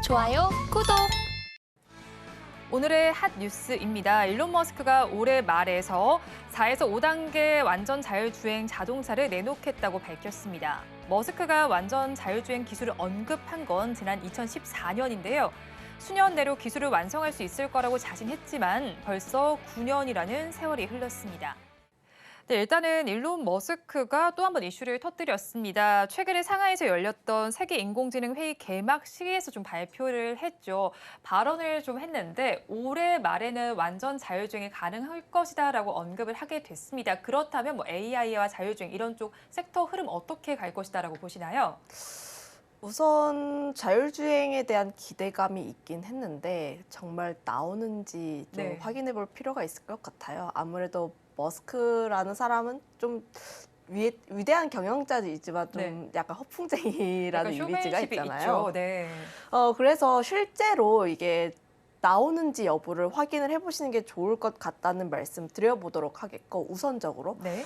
좋아요, 구독! 오늘의 핫 뉴스입니다. 일론 머스크가 올해 말에서 4에서 5단계 완전 자율주행 자동차를 내놓겠다고 밝혔습니다. 머스크가 완전 자율주행 기술을 언급한 건 지난 2014년인데요. 수년 내로 기술을 완성할 수 있을 거라고 자신했지만 벌써 9년이라는 세월이 흘렀습니다. 네, 일단은 일론 머스크가 또 한 번 이슈를 터뜨렸습니다. 최근에 상하이에서 열렸던 세계 인공지능 회의 개막 시기에서 좀 발표를 했죠. 발언을 좀 했는데 올해 말에는 완전 자율주행이 가능할 것이다라고 언급을 하게 됐습니다. 그렇다면 뭐 AI와 자율주행 이런 쪽 섹터 흐름 어떻게 갈 것이다라고 보시나요? 우선 자율주행에 대한 기대감이 있긴 했는데 정말 나오는지 좀 네. 확인해 볼 필요가 있을 것 같아요. 아무래도 머스크라는 사람은 좀 위대한 경영자이지만 좀 네. 약간 허풍쟁이라는 약간 이미지가 쇼맨십이 있잖아요. 있죠. 네. 그래서 실제로 이게 나오는지 여부를 확인을 해보시는 게 좋을 것 같다는 말씀 드려보도록 하겠고, 우선적으로 네.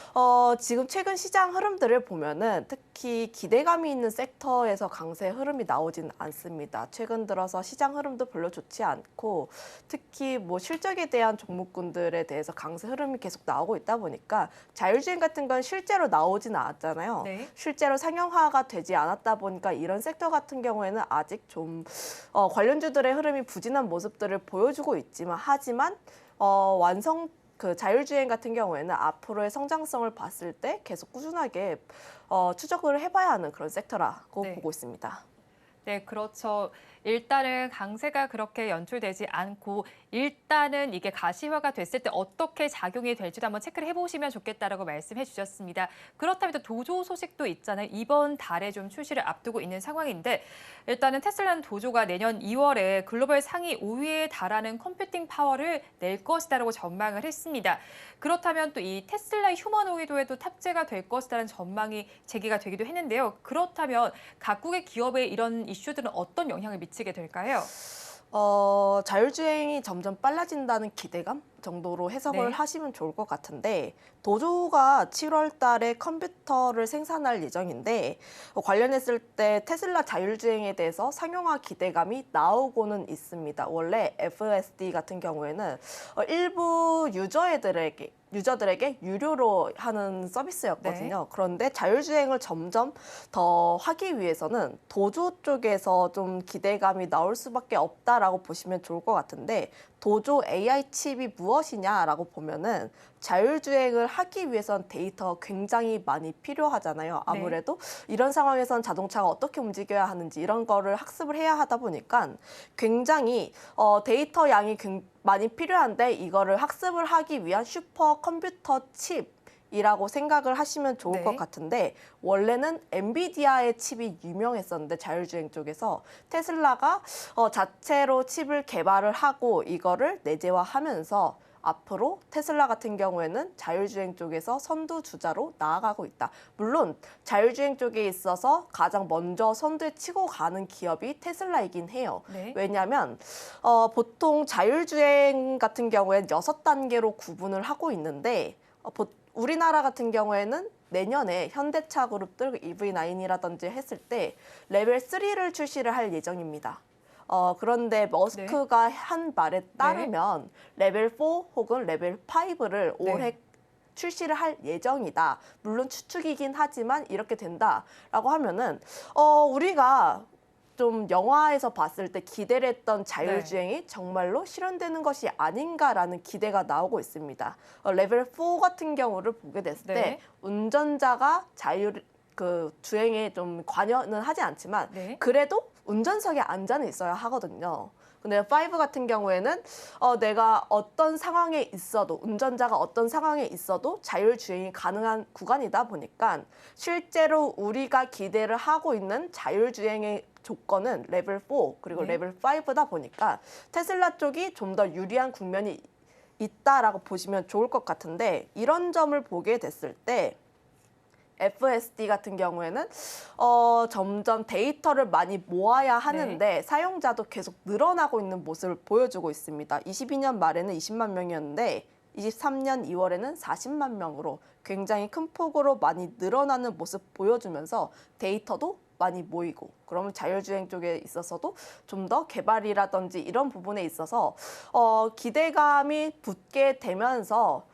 지금 최근 시장 흐름들을 보면은 특히 기대감이 있는 섹터에서 강세 흐름이 나오진 않습니다. 최근 들어서 시장 흐름도 별로 좋지 않고, 특히 뭐 실적에 대한 종목군들에 대해서 강세 흐름이 계속 나오고 있다 보니까 자율주행 같은 건 실제로 나오진 않았잖아요. 네. 실제로 상용화가 되지 않았다 보니까 이런 섹터 같은 경우에는 아직 좀 관련주들의 흐름이 부진한 모습들을 보여주고 있지만, 하지만 그 자율주행 같은 경우에는 앞으로의 성장성을 봤을 때 계속 꾸준하게 추적을 해봐야 하는 그런 섹터라고 네. 보고 있습니다. 네, 그렇죠. 일단은 강세가 그렇게 연출되지 않고 일단은 이게 가시화가 됐을 때 어떻게 작용이 될지도 한번 체크를 해보시면 좋겠다라고 말씀해 주셨습니다. 그렇다면 또 도조 소식도 있잖아요. 이번 달에 좀 출시를 앞두고 있는 상황인데 일단은 테슬라는 도조가 내년 2월에 글로벌 상위 5위에 달하는 컴퓨팅 파워를 낼 것이다라고 전망을 했습니다. 그렇다면 또 이 테슬라 휴머노이드에도 탑재가 될 것이라는 전망이 제기가 되기도 했는데요. 그렇다면 각국의 기업에 이런 이슈들은 어떤 영향을 미치게 될까요? 자율주행이 점점 빨라진다는 기대감 정도로 해석을 네. 하시면 좋을 것 같은데, 도조가 7월 달에 컴퓨터를 생산할 예정인데, 관련했을 때 테슬라 자율주행에 대해서 상용화 기대감이 나오고는 있습니다. 원래 FSD 같은 경우에는 일부 유저들에게 유료로 하는 서비스였거든요. 네. 그런데 자율주행을 점점 더 하기 위해서는 도조 쪽에서 좀 기대감이 나올 수밖에 없다라고 보시면 좋을 것 같은데, 도조 AI 칩이 무엇이냐라고 보면은 자율주행을 하기 위해선 데이터가 굉장히 많이 필요하잖아요. 아무래도 이런 상황에선 자동차가 어떻게 움직여야 하는지 이런 거를 학습을 해야 하다 보니까 굉장히 데이터 양이 많이 필요한데, 이거를 학습을 하기 위한 슈퍼컴퓨터 칩이라고 생각을 하시면 좋을 네. 것 같은데, 원래는 엔비디아의 칩이 유명했었는데 자율주행 쪽에서 테슬라가 자체로 칩을 개발을 하고 이거를 내재화하면서 앞으로 테슬라 같은 경우에는 자율주행 쪽에서 선두주자로 나아가고 있다. 물론 자율주행 쪽에 있어서 가장 먼저 선두에 치고 가는 기업이 테슬라이긴 해요. 네. 왜냐하면 보통 자율주행 같은 경우에는 6단계로 구분을 하고 있는데, 우리나라 같은 경우에는 내년에 현대차 그룹들 EV9이라든지 했을 때 레벨 3를 출시를 할 예정입니다. 그런데 머스크가 한 말에 따르면 레벨 4 혹은 레벨 5를 올해 출시를 할 예정이다. 물론 추측이긴 하지만 이렇게 된다라고 하면은 우리가 좀 영화에서 봤을 때 기대를 했던 자율주행이 주행이 실현되는 것이 아닌가라는 기대가 나오고 있습니다. 레벨 4 같은 경우를 보게 됐을 때 운전자가 주행에 좀 관여는 하지 않지만 그래도 운전석에 앉아는 있어야 하거든요. 근데 5 같은 경우에는 내가 어떤 상황에 있어도, 운전자가 어떤 상황에 있어도 자율주행이 가능한 구간이다 보니까 실제로 우리가 기대를 하고 있는 자율주행의 조건은 레벨 4 그리고 레벨 5다 보니까 테슬라 쪽이 좀 더 유리한 국면이 있다라고 보시면 좋을 것 같은데, 이런 점을 보게 됐을 때 FSD 같은 경우에는 점점 데이터를 많이 모아야 하는데 사용자도 계속 늘어나고 있는 모습을 보여주고 있습니다. 22년 말에는 20만 명이었는데 23년 2월에는 40만 명으로 굉장히 큰 폭으로 많이 늘어나는 모습 보여주면서 데이터도 많이 모이고 그러면 자율주행 쪽에 있어서도 좀 더 개발이라든지 이런 부분에 있어서 기대감이 붙게 되면서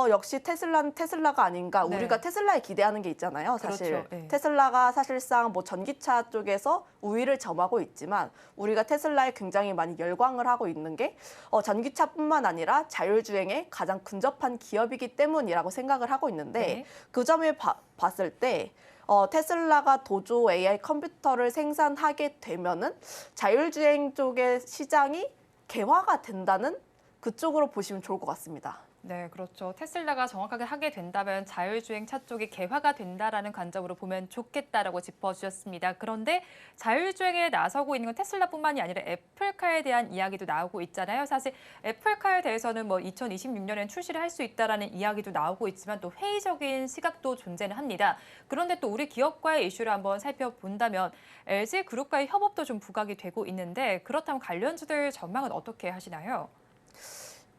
역시 테슬라는 테슬라가 아닌가. 네. 우리가 테슬라에 기대하는 게 있잖아요. 사실 그렇죠. 네. 테슬라가 사실상 뭐 전기차 쪽에서 우위를 점하고 있지만 우리가 테슬라에 굉장히 많이 열광을 하고 있는 게 전기차뿐만 아니라 자율주행에 가장 근접한 기업이기 때문이라고 생각을 하고 있는데 네. 그 점을 봤을 때 테슬라가 도조 AI 컴퓨터를 생산하게 되면은 자율주행 쪽의 시장이 개화가 된다는 그쪽으로 보시면 좋을 것 같습니다. 네, 그렇죠. 테슬라가 정확하게 하게 된다면 자율주행 차 쪽이 개화가 된다라는 관점으로 보면 좋겠다라고 짚어주셨습니다. 그런데 자율주행에 나서고 있는 건 테슬라뿐만이 아니라 애플카에 대한 이야기도 나오고 있잖아요. 사실 애플카에 대해서는 뭐 2026년엔 출시를 할 수 있다라는 이야기도 나오고 있지만 또 회의적인 시각도 존재는 합니다. 그런데 또 우리 기업과의 이슈를 한번 살펴본다면 LG 그룹과의 협업도 좀 부각이 되고 있는데 그렇다면 관련주들 전망은 어떻게 하시나요?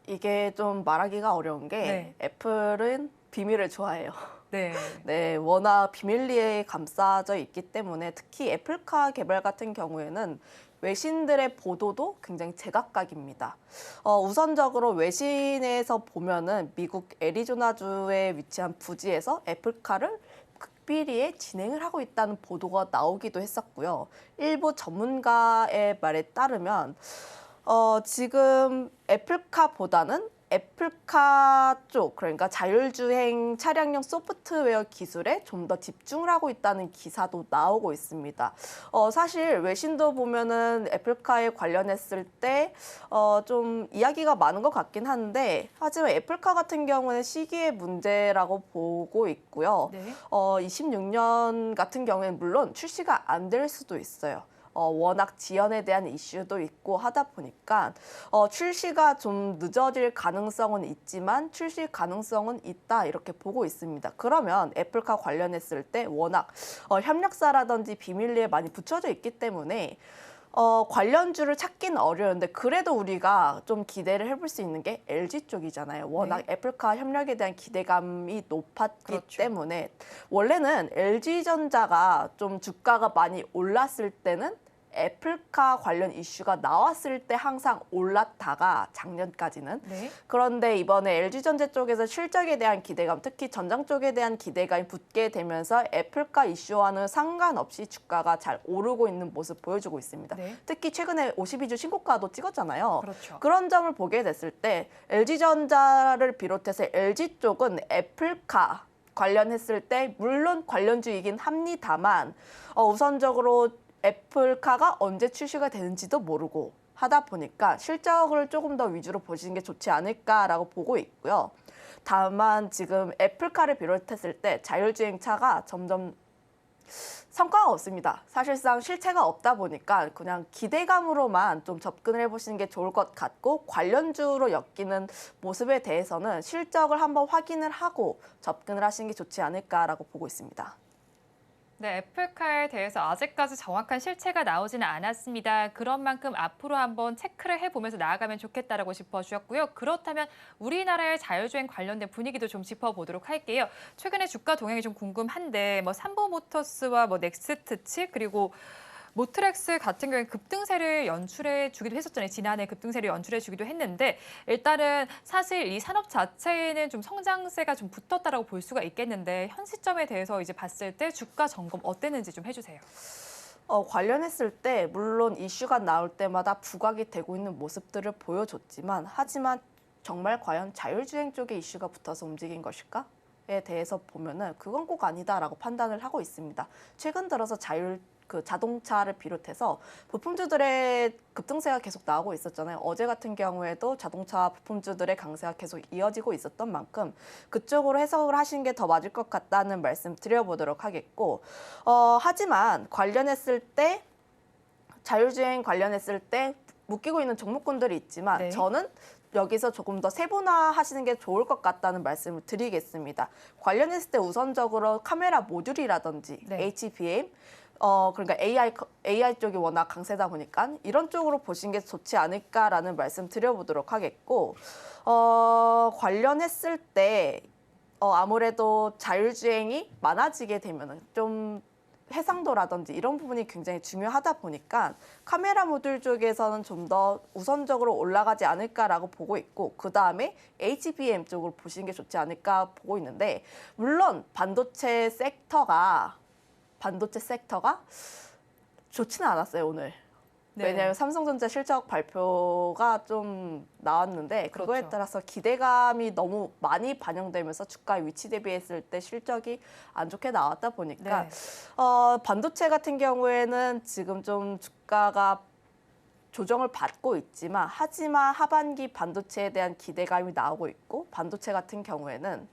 이게 좀 말하기가 어려운 게 네. 애플은 비밀을 좋아해요. 네. 네, 워낙 비밀리에 감싸져 있기 때문에 특히 애플카 개발 같은 경우에는 외신들의 보도도 굉장히 제각각입니다. 우선적으로 외신에서 보면은 미국 애리조나주에 위치한 부지에서 애플카를 극비리에 진행을 하고 있다는 보도가 나오기도 했었고요. 일부 전문가의 말에 따르면 지금 애플카보다는 애플카 쪽, 그러니까 자율주행 차량용 소프트웨어 기술에 좀 더 집중을 하고 있다는 기사도 나오고 있습니다. 사실 외신도 보면은 애플카에 관련했을 때, 좀 이야기가 많은 것 같긴 한데, 하지만 애플카 같은 경우는 시기의 문제라고 보고 있고요. 네. 26년 같은 경우에는 물론 출시가 안 될 수도 있어요. 워낙 지연에 대한 이슈도 있고 하다 보니까 출시가 좀 늦어질 가능성은 있지만 출시 가능성은 있다 이렇게 보고 있습니다. 그러면 애플카 관련했을 때 워낙 협력사라든지 비밀리에 많이 붙여져 있기 때문에 관련주를 찾기는 어려운데 그래도 우리가 좀 기대를 해볼 수 있는 게 LG 쪽이잖아요. 워낙 네. 애플카 협력에 대한 기대감이 높았기 그렇죠. 때문에 원래는 LG전자가 좀 주가가 많이 올랐을 때는 애플카 관련 이슈가 나왔을 때 항상 올랐다가 작년까지는 네. 그런데 이번에 LG전자 쪽에서 실적에 대한 기대감, 특히 전장 쪽에 대한 기대감이 붙게 되면서 애플카 이슈와는 상관없이 주가가 잘 오르고 있는 모습 보여주고 있습니다. 네. 특히 최근에 52주 신고가도 찍었잖아요. 그렇죠. 그런 점을 보게 됐을 때 LG전자를 비롯해서 LG 쪽은 애플카 관련했을 때 물론 관련주이긴 합니다만 우선적으로 애플카가 언제 출시가 되는지도 모르고 하다 보니까 실적을 조금 더 위주로 보시는 게 좋지 않을까라고 보고 있고요. 다만 지금 애플카를 비롯했을 때 자율주행차가 점점 성과가 없습니다. 사실상 실체가 없다 보니까 그냥 기대감으로만 좀 접근을 해보시는 게 좋을 것 같고 관련주로 엮이는 모습에 대해서는 실적을 한번 확인을 하고 접근을 하시는 게 좋지 않을까라고 보고 있습니다. 네, 애플카에 대해서 아직까지 정확한 실체가 나오지는 않았습니다. 그런 만큼 앞으로 한번 체크를 해보면서 나아가면 좋겠다라고 짚어주셨고요. 그렇다면 우리나라의 자율주행 관련된 분위기도 좀 짚어보도록 할게요. 최근에 주가 동향이 좀 궁금한데 뭐 삼보모터스와 뭐 넥스트 측 그리고 모트렉스 같은 경우에 급등세를 연출해 주기도 했었잖아요. 지난해 급등세를 연출해 주기도 했는데 일단은 사실 이 산업 자체에는 좀 성장세가 좀 붙었다라고 볼 수가 있겠는데 현 시점에 대해서 이제 봤을 때 주가 점검 어땠는지 좀 해주세요. 관련했을 때 물론 이슈가 나올 때마다 부각이 되고 있는 모습들을 보여줬지만 하지만 정말 과연 자율주행 쪽에 이슈가 붙어서 움직인 것일까? 에 대해서 보면은 그건 꼭 아니다라고 판단을 하고 있습니다. 최근 들어서 자동차를 비롯해서 부품주들의 급등세가 계속 나오고 있었잖아요. 어제 같은 경우에도 자동차 부품주들의 강세가 계속 이어지고 있었던 만큼 그쪽으로 해석을 하시는 게 더 맞을 것 같다는 말씀 드려보도록 하겠고 하지만 관련했을 때 자율주행 관련했을 때 묶이고 있는 종목군들이 있지만 네. 저는 여기서 조금 더 세분화하시는 게 좋을 것 같다는 말씀을 드리겠습니다. 관련했을 때 우선적으로 카메라 모듈이라든지 네. HBM, 그러니까 AI 쪽이 워낙 강세다 보니까 이런 쪽으로 보시는 게 좋지 않을까라는 말씀 드려보도록 하겠고 관련했을 때 아무래도 자율주행이 많아지게 되면은 좀 해상도라든지 이런 부분이 굉장히 중요하다 보니까 카메라 모듈 쪽에서는 좀 더 우선적으로 올라가지 않을까라고 보고 있고, 그 다음에 HBM 쪽으로 보시는 게 좋지 않을까 보고 있는데, 물론 반도체 섹터가 좋지는 않았어요, 오늘. 네. 왜냐하면 삼성전자 실적 발표가 좀 나왔는데, 그거에 그렇죠. 따라서 기대감이 너무 많이 반영되면서 주가의 위치 대비했을 때 실적이 안 좋게 나왔다 보니까 네. 반도체 같은 경우에는 지금 좀 주가가 조정을 받고 있지만, 하지만 하반기 반도체에 대한 기대감이 나오고 있고, 반도체 같은 경우에는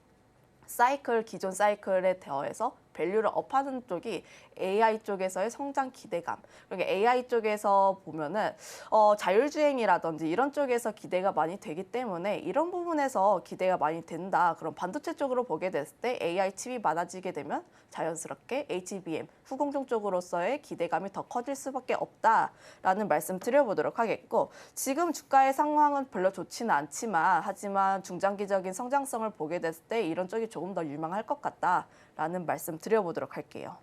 기존 사이클에 더해서 밸류를 업하는 쪽이 AI 쪽에서의 성장 기대감. 그러니까 AI 쪽에서 보면은 자율주행이라든지 이런 쪽에서 기대가 많이 되기 때문에 이런 부분에서 기대가 많이 된다. 그럼 반도체 쪽으로 보게 됐을 때 AI 칩이 많아지게 되면 자연스럽게 HBM, 후공정 쪽으로서의 기대감이 더 커질 수밖에 없다라는 말씀 드려보도록 하겠고, 지금 주가의 상황은 별로 좋지는 않지만, 하지만 중장기적인 성장성을 보게 됐을 때 이런 쪽이 조금 더 유망할 것 같다라는 말씀 드려보도록 할게요.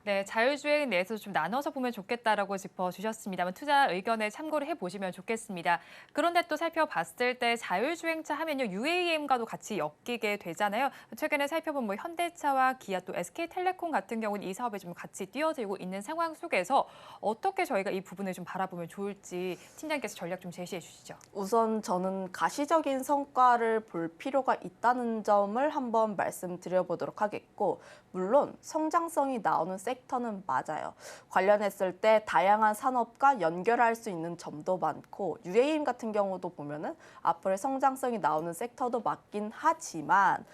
네, 자율주행 내에서 좀 나눠서 보면 좋겠다라고 짚어주셨습니다만 투자 의견에 참고를 해보시면 좋겠습니다. 그런데 또 살펴봤을 때 자율주행차 하면요, UAM과도 같이 엮이게 되잖아요. 최근에 살펴본 뭐 현대차와 기아 또 SK텔레콤 같은 경우는 이 사업에 좀 같이 뛰어들고 있는 상황 속에서 어떻게 저희가 이 부분을 좀 바라보면 좋을지 팀장님께서 전략 좀 제시해 주시죠. 우선 저는 가시적인 성과를 볼 필요가 있다는 점을 한번 말씀드려보도록 하겠고, 물론 성장성이 나오는 섹터는 맞아요. 관련했을 때 다양한 산업과 연결할 수 있는 점도 많고, UAM 같은 경우도 보면은 앞으로 성장성이 나오는 섹터도 맞긴 하지만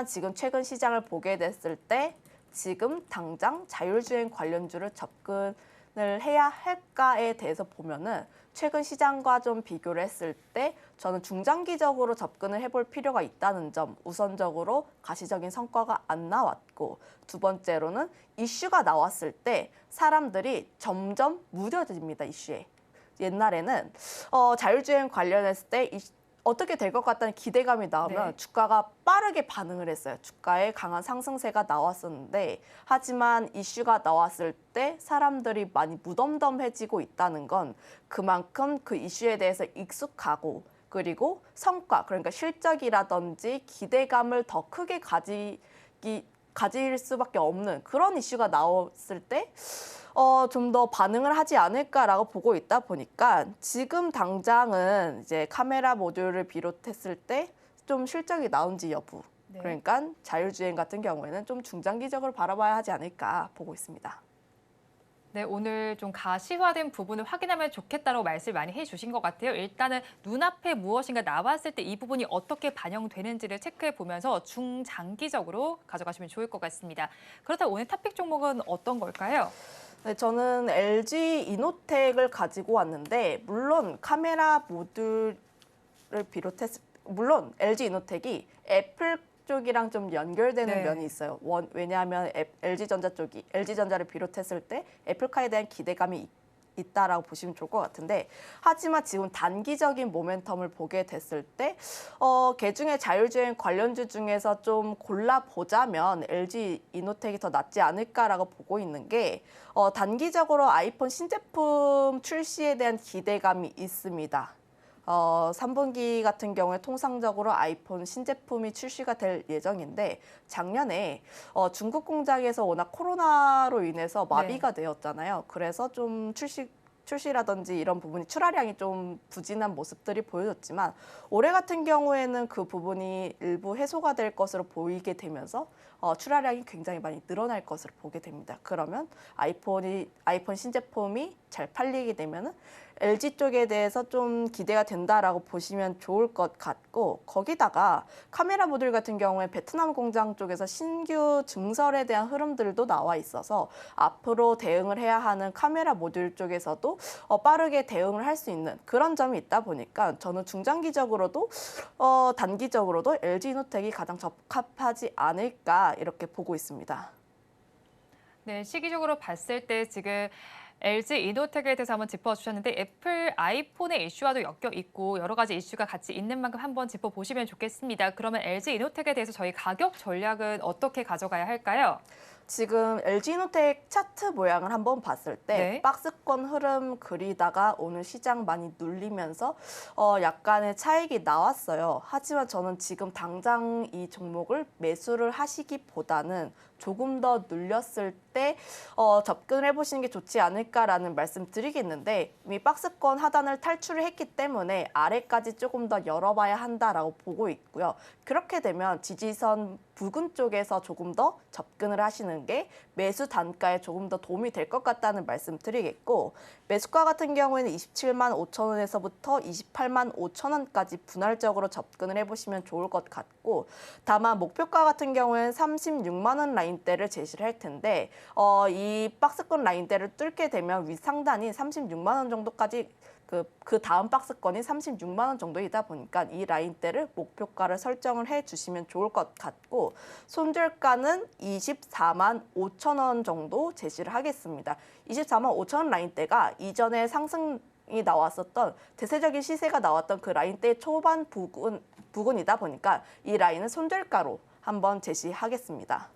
지금 최근 시장을 보게 됐을 때 지금 당장 자율주행 관련주를 접근을 해야 할까에 대해서 보면은 최근 시장과 좀 비교를 했을 때 저는 중장기적으로 접근을 해볼 필요가 있다는 점, 우선적으로 가시적인 성과가 안 나왔고, 두 번째로는 이슈가 나왔을 때 사람들이 점점 무뎌집니다, 이슈에. 옛날에는 자율주행 관련했을 때 어떻게 될 것 같다는 기대감이 나오면 네. 주가가 빠르게 반응을 했어요. 주가에 강한 상승세가 나왔었는데, 하지만 이슈가 나왔을 때 사람들이 많이 무덤덤해지고 있다는 건 그만큼 그 이슈에 대해서 익숙하고, 그리고 성과, 그러니까 실적이라든지 기대감을 더 크게 가질 수밖에 없는 그런 이슈가 나왔을 때 좀 더 반응을 하지 않을까라고 보고 있다 보니까, 지금 당장은 이제 카메라 모듈을 비롯했을 때 좀 실적이 나온지 여부, 네. 그러니까 자율주행 같은 경우에는 좀 중장기적으로 바라봐야 하지 않을까 보고 있습니다. 네, 오늘 좀 가시화된 부분을 확인하면 좋겠다고 말씀을 많이 해주신 것 같아요. 일단은 눈앞에 무엇인가 나왔을 때 이 부분이 어떻게 반영되는지를 체크해 보면서 중장기적으로 가져가시면 좋을 것 같습니다. 그렇다면 오늘 토픽 종목은 어떤 걸까요? 네, 저는 LG 이노텍을 가지고 왔는데, 물론 카메라 모듈을 물론 LG 이노텍이 애플 쪽이랑 좀 연결되는 네. 면이 있어요. 왜냐하면 LG전자를 비롯했을 때 애플카에 대한 기대감이 있다라고 보시면 좋을 것 같은데, 하지만 지금 단기적인 모멘텀을 보게 됐을 때 개중에 자율주행 관련주 중에서 좀 골라보자면 LG 이노텍이 더 낫지 않을까라고 보고 있는 게, 단기적으로 아이폰 신제품 출시에 대한 기대감이 있습니다. 3분기 같은 경우에 통상적으로 아이폰 신제품이 출시가 될 예정인데, 작년에 중국 공장에서 워낙 코로나로 인해서 마비가 되었잖아요. 그래서 좀 출시라든지 이런 부분이 출하량이 좀 부진한 모습들이 보여졌지만, 올해 같은 경우에는 그 부분이 일부 해소가 될 것으로 보이게 되면서 출하량이 굉장히 많이 늘어날 것으로 보게 됩니다. 그러면 아이폰 신제품이 잘 팔리게 되면은 LG 쪽에 대해서 좀 기대가 된다라고 보시면 좋을 것 같고, 거기다가 카메라 모듈 같은 경우에 베트남 공장 쪽에서 신규 증설에 대한 흐름들도 나와 있어서 앞으로 대응을 해야 하는 카메라 모듈 쪽에서도 빠르게 대응을 할 수 있는 그런 점이 있다 보니까, 저는 중장기적으로도 단기적으로도 LG 이노텍이 가장 적합하지 않을까 이렇게 보고 있습니다. 네, 시기적으로 봤을 때 지금 LG 이노텍에 대해서 한번 짚어주셨는데 애플 아이폰의 이슈와도 엮여 있고 여러 가지 이슈가 같이 있는 만큼 한번 짚어보시면 좋겠습니다. 그러면 LG 이노텍에 대해서 저희 가격 전략은 어떻게 가져가야 할까요? 지금 LG이노텍 차트 모양을 한번 봤을 때 네. 박스권 흐름 그리다가 오늘 시장 많이 눌리면서 약간의 차익이 나왔어요. 하지만 저는 지금 당장 이 종목을 매수를 하시기보다는 조금 더 눌렸을 때 접근을 해보시는 게 좋지 않을까라는 말씀 드리겠는데 이미 박스권 하단을 탈출을 했기 때문에 아래까지 조금 더 열어봐야 한다라고 보고 있고요. 그렇게 되면 지지선 부근 쪽에서 조금 더 접근을 하시는 게 매수 단가에 조금 더 도움이 될 것 같다는 말씀 드리겠고 매수가 같은 경우에는 27만 5천 원에서부터 28만 5천 원까지 분할적으로 접근을 해보시면 좋을 것 같고 다만 목표가 같은 경우에는 36만 원 라인대를 제시를 할 텐데 이 박스권 라인대를 뚫게 되면 윗상단이 36만 원 정도까지 그 다음 박스권이 36만 원 정도이다 보니까 이 라인대를 목표가를 설정을 해주시면 좋을 것 같고 손절가는 24만 5천 원 정도 제시를 하겠습니다. 24만 5천 원 라인대가 이전에 상승이 나왔었던 대세적인 시세가 나왔던 그 라인대 초반 부근이다 보니까 이 라인은 손절가로 한번 제시하겠습니다.